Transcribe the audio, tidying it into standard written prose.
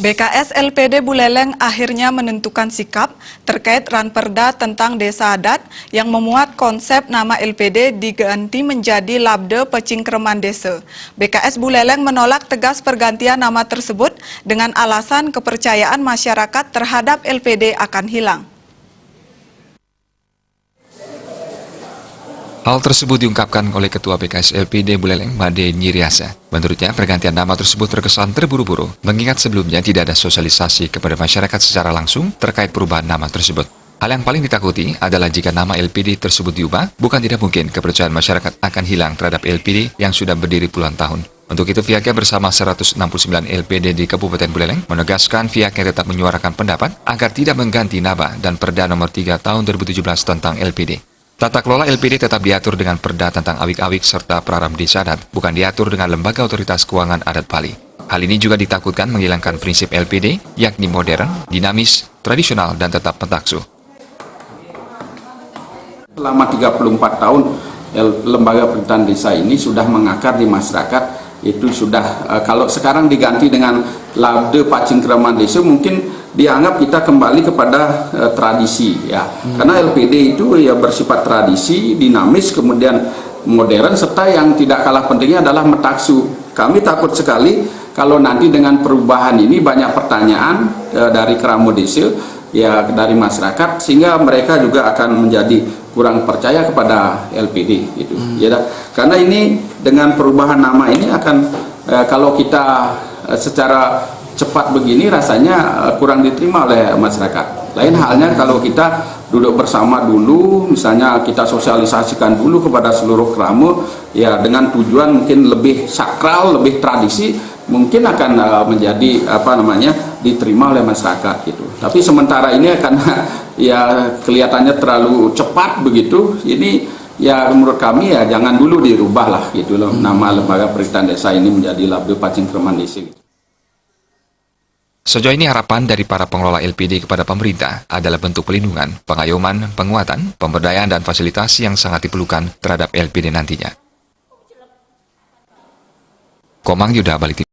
BKS LPD Buleleng akhirnya menentukan sikap terkait ranperda tentang desa adat yang memuat konsep nama LPD diganti menjadi Labde Pecingkreman Desa. BKS Buleleng menolak tegas pergantian nama tersebut dengan alasan kepercayaan masyarakat terhadap LPD akan hilang. Hal tersebut diungkapkan oleh Ketua BKS LPD Buleleng, Made Nyiriasa. Menurutnya, pergantian nama tersebut terkesan terburu-buru, mengingat sebelumnya tidak ada sosialisasi kepada masyarakat secara langsung terkait perubahan nama tersebut. Hal yang paling ditakuti adalah jika nama LPD tersebut diubah, bukan tidak mungkin kepercayaan masyarakat akan hilang terhadap LPD yang sudah berdiri puluhan tahun. Untuk itu, pihaknya bersama 169 LPD di Kabupaten Buleleng menegaskan pihaknya tetap menyuarakan pendapat agar tidak mengganti nama dan Perda Nomor 3 Tahun 2017 tentang LPD. Tata kelola LPD tetap diatur dengan Perda tentang awik-awik serta praram desa adat, bukan diatur dengan Lembaga Otoritas Keuangan Adat Bali. Hal ini juga ditakutkan menghilangkan prinsip LPD, yakni modern, dinamis, tradisional, dan tetap pentaksu. Selama 34 tahun, Lembaga Pemerintahan Desa ini sudah mengakar di masyarakat. Itu sudah, kalau sekarang diganti dengan Labde Pecingkreman Desa, mungkin dianggap kita kembali kepada tradisi, ya. Karena LPD itu ya bersifat tradisi, dinamis, kemudian modern, serta yang tidak kalah pentingnya adalah metaksu. Kami takut sekali kalau nanti dengan perubahan ini banyak pertanyaan dari Keramo Desa, ya, dari masyarakat, sehingga mereka juga akan menjadi kurang percaya kepada LPD gitu. Ya, karena ini dengan perubahan nama ini akan kalau kita secara cepat begini rasanya kurang diterima oleh masyarakat. Lain halnya kalau kita duduk bersama dulu, misalnya kita sosialisasikan dulu kepada seluruh Keramo, ya, dengan tujuan mungkin lebih sakral, lebih tradisi, mungkin akan menjadi diterima oleh masyarakat gitu. Tapi sementara ini karena ya kelihatannya terlalu cepat begitu, ini ya menurut kami ya jangan dulu dirubah lah gitu loh, nama Lembaga Pemerintahan Desa ini menjadi Labde Pecingkreman Desa gitu. Sejauh ini harapan dari para pengelola LPD kepada pemerintah adalah bentuk pelindungan, pengayoman, penguatan, pemberdayaan, dan fasilitas yang sangat diperlukan terhadap LPD nantinya. Komang Yuda, Bali TV.